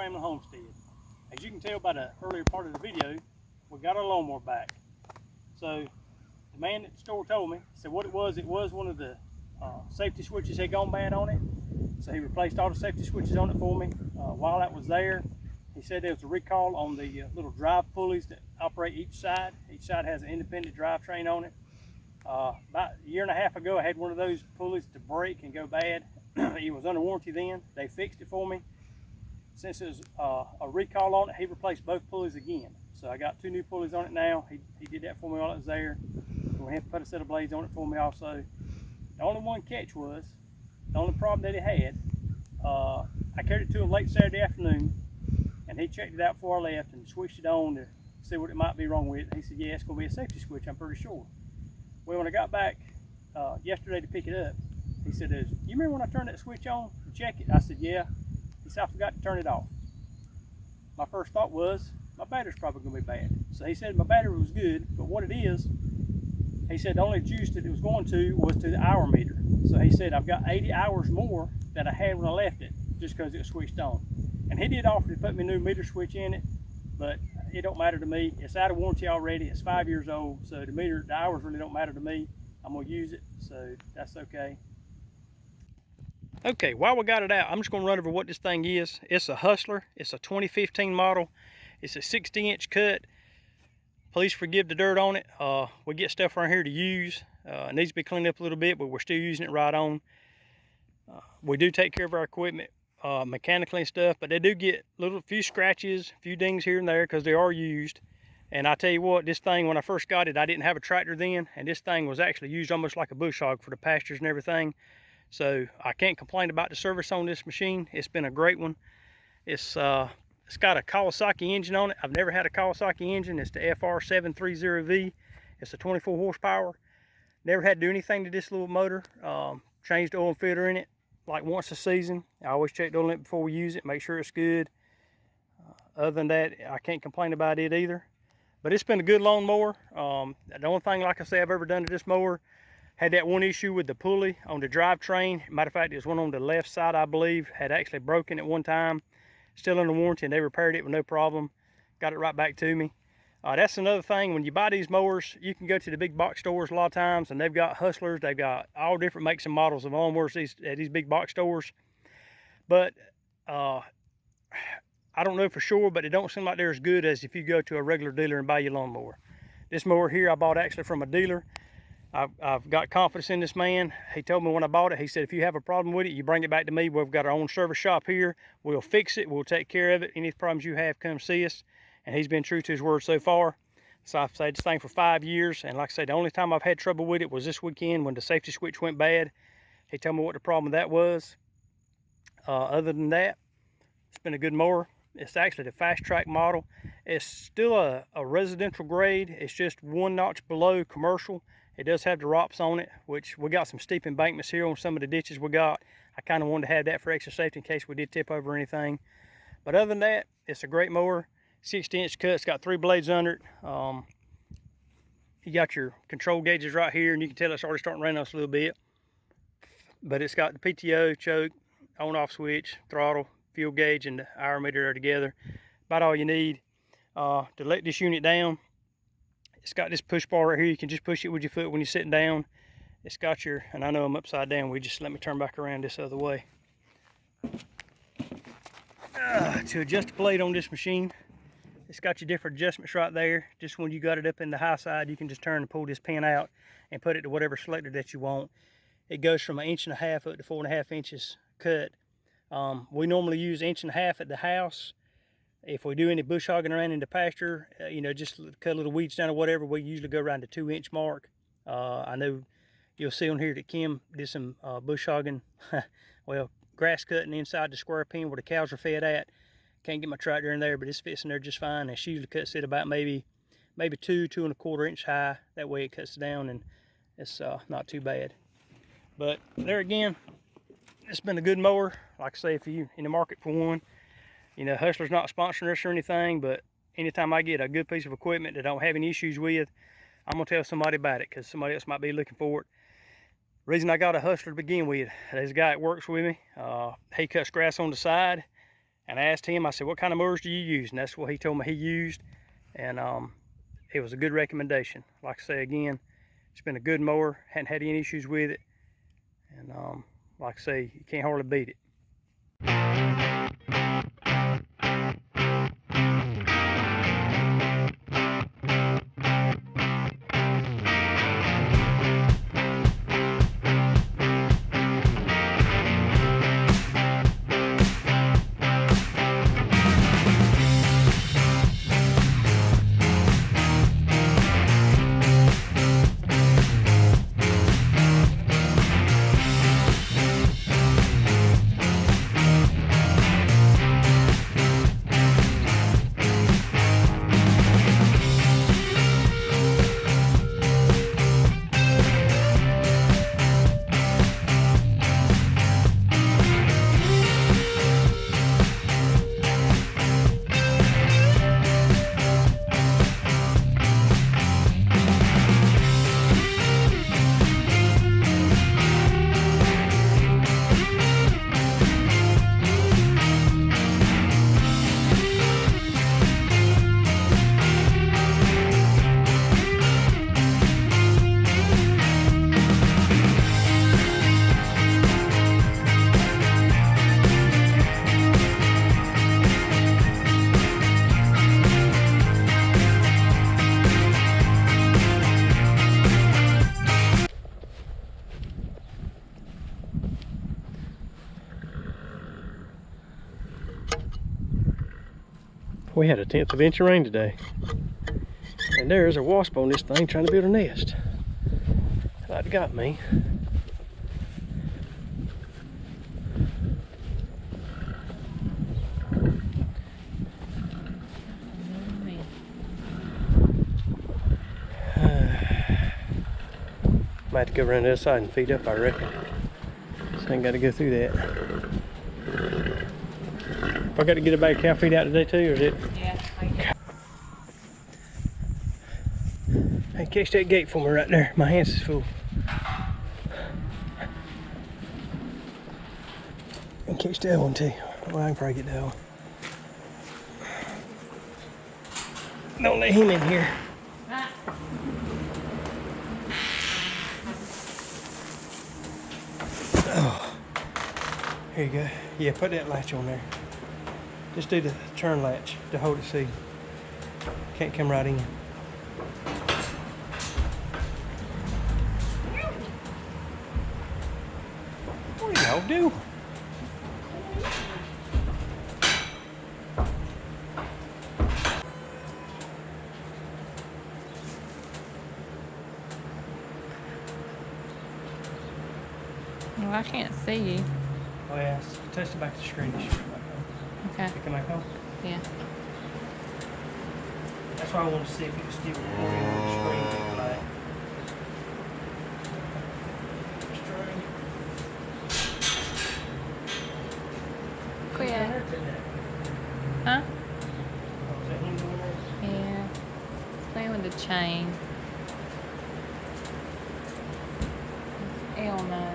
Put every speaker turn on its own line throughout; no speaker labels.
family homestead. As you can tell by the earlier part of the video, we got our lawnmower back. So the man at the store told me, said what it was one of the safety switches had gone bad on it. So he replaced all the safety switches on it for me. While that was there, he said there was a recall on the little drive pulleys that operate each side. Each side has an independent drivetrain on it. About a year and a half ago, I had one of those pulleys to break and go bad. It was under warranty then. They fixed it for me. Since there's a recall on it, he replaced both pulleys again. So I got 2 new pulleys on it now. He did that for me while it was there. We had to put a set of blades on it for me also. The only one catch was, the only problem that it had, I carried it to him late Saturday afternoon, and he checked it out before I left and switched it on to see what it might be wrong with. He said, yeah, it's going to be a safety switch, I'm pretty sure. Well, when I got back yesterday to pick it up, he said, you remember when I turned that switch on to check it? I said, yeah. He said, I forgot to turn it off. My first thought was, my battery's probably going to be bad. So he said my battery was good, but what it is, he said the only juice that it was going to was to the hour meter. So he said, I've got 80 hours more than I had when I left it, just because it was switched on. And he did offer to put me a new meter switch in it, but it don't matter to me. It's out of warranty already. It's 5 years old, so the hours really don't matter to me. I'm going to use it, so that's okay. Okay, while we got it out, I'm just going to run over what this thing is. It's a Hustler. It's a 2015 model. It's a 60-inch cut. Please forgive the dirt on it. We get stuff around here to use. It needs to be cleaned up a little bit, but we're still using it right on. We do take care of our equipment mechanically and stuff, but they do get few scratches, a few dings here and there because they are used. And I tell you what, this thing, when I first got it, I didn't have a tractor then, and this thing was actually used almost like a bush hog for the pastures and everything. So I can't complain about the service on this machine. It's been a great one. It's got a Kawasaki engine on it. I've never had a Kawasaki engine. It's the FR730V. It's a 24 horsepower. Never had to do anything to this little motor. Changed the oil filter in it like once a season. I always check the oil in it before we use it, make sure it's good. Other than that, I can't complain about it either. But it's been a good lawnmower. The only thing, like I say, I've ever done to this mower, had that one issue with the pulley on the drivetrain. Matter of fact, there's one on the left side, I believe, had actually broken at one time. Still under warranty, and they repaired it with no problem. Got it right back to me. That's another thing. When you buy these mowers, you can go to the big box stores a lot of times, and they've got Hustlers. They've got all different makes and models of lawnmowers at these big box stores. But I don't know for sure, but it don't seem like they're as good as if you go to a regular dealer and buy your lawnmower. This mower here I bought actually from a dealer. I've got confidence in this man. He told me when I bought it, he said, if you have a problem with it, you bring it back to me. We've got our own service shop here. We'll fix it. We'll take care of it. Any problems you have, come see us. And he's been true to his word so far. So I've had this thing for 5 years. And like I said, the only time I've had trouble with it was this weekend when the safety switch went bad. He told me what the problem with that was. Other than that, it's been a good mower. It's actually the fast track model. It's still a residential grade. It's just 1 notch below commercial. It does have the ROPS on it, which we got some steep embankments here on some of the ditches we got. I kind of wanted to have that for extra safety in case we did tip over or anything. But other than that, it's a great mower. 60-inch cut. It's got 3 blades under it. You got your control gauges right here, and you can tell it's already starting to run us a little bit. But it's got the PTO, choke, on-off switch, throttle, fuel gauge, and the hour meter there together. About all you need to let this unit down. It's got this push bar right here. You can just push it with your foot when you're sitting down. It's got your, and I know I'm upside down. Let me turn back around this other way. To adjust the blade on this machine, it's got your different adjustments right there. Just when you got it up in the high side, you can just turn and pull this pin out and put it to whatever selector that you want. It goes from 1.5 inches up to 4.5 inches cut. We normally use 1.5 inches at the house. If we do any bush hogging around in the pasture, you know, just cut little weeds down or whatever, we usually go around the 2-inch mark. I know you'll see on here that Kim did some bush hogging, well, grass cutting inside the square pen where the cows are fed at. Can't get my tractor in there, but it's fits in there just fine. And she usually cuts it about maybe 2.25 inch high. That way it cuts down and it's not too bad. But there again, it's been a good mower. Like I say, if you're in the market for one, you know, Hustler's not sponsoring us or anything, but anytime I get a good piece of equipment that I don't have any issues with, I'm going to tell somebody about it because somebody else might be looking for it. The reason I got a Hustler to begin with, there's a guy that works with me. He cuts grass on the side, And I asked him, I said, what kind of mowers do you use? And that's what he told me he used. And it was a good recommendation. Like I say again, it's been a good mower. Hadn't had any issues with it. And like I say, you can't hardly beat it. We had a 1/10 of an inch of rain today. And there's a wasp on this thing trying to build a nest. That got me. Might have to go around the other side and feed up, I reckon. So I ain't got to go through that. I got to get a bag of cow feed out today too, or is it?
Yeah, I do.
Hey, catch that gate for me right there. My hands is full. And catch that one too. Well, I can probably get that one. Don't let him in here.
Ah.
Oh. Here you go. Yeah, put that latch on there. Just do the turn latch to hold it sealed. Can't come right in. What do y'all do?
Well, I can't see you.
Oh yeah, touch the back of the screen.
Okay.
Pick it back up.
Yeah.
That's why I want to see if you can still recording on the screen. Like.
Quit. Huh? Yeah. Playing with the chain. Elmo.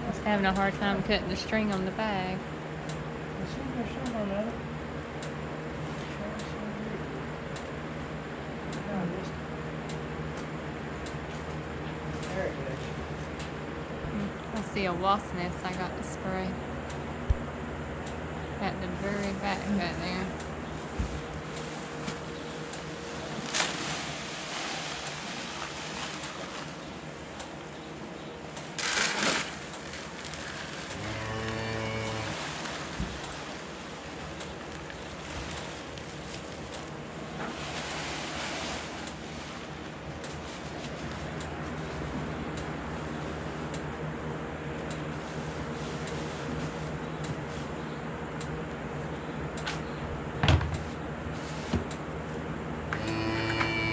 I was having a hard time cutting the string on the bag.
There it goes.
I see a wasp nest I got to spray. At the very back right there.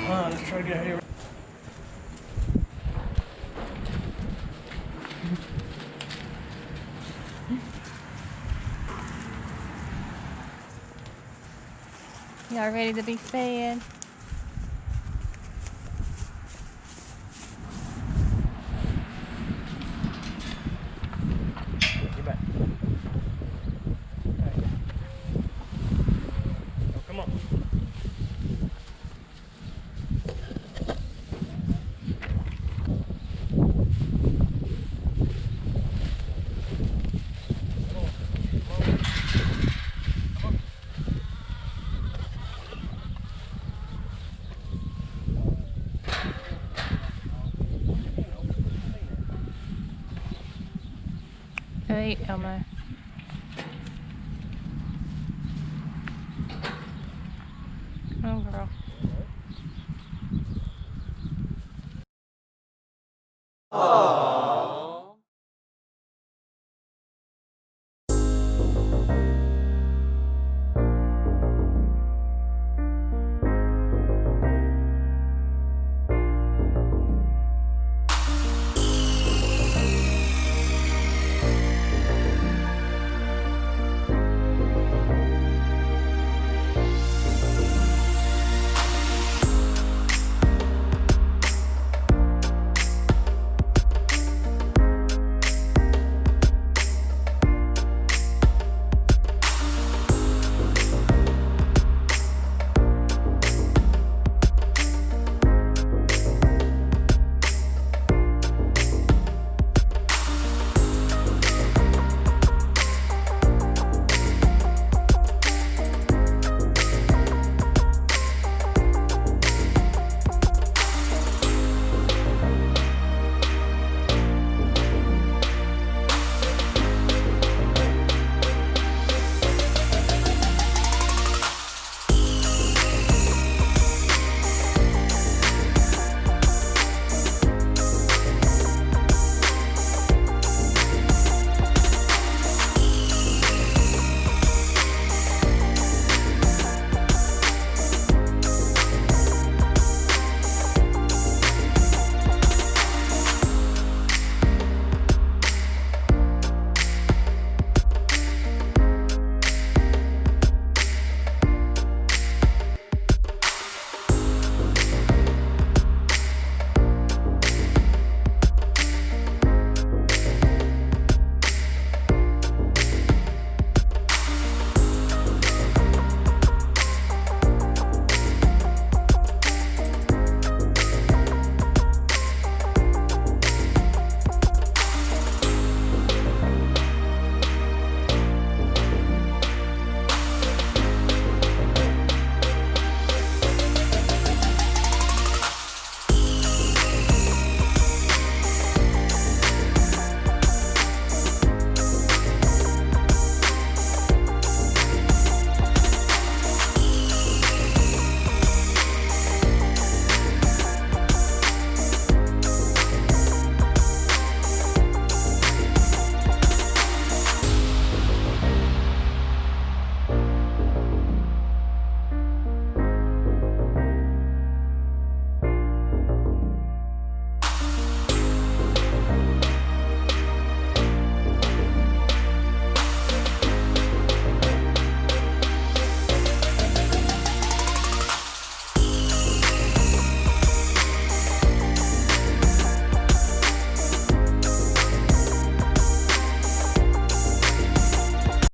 Let's try to get here.
Y'all ready to be fed?
Get back. Okay. Oh, come on.
Hey, Elmo. Oh, girl.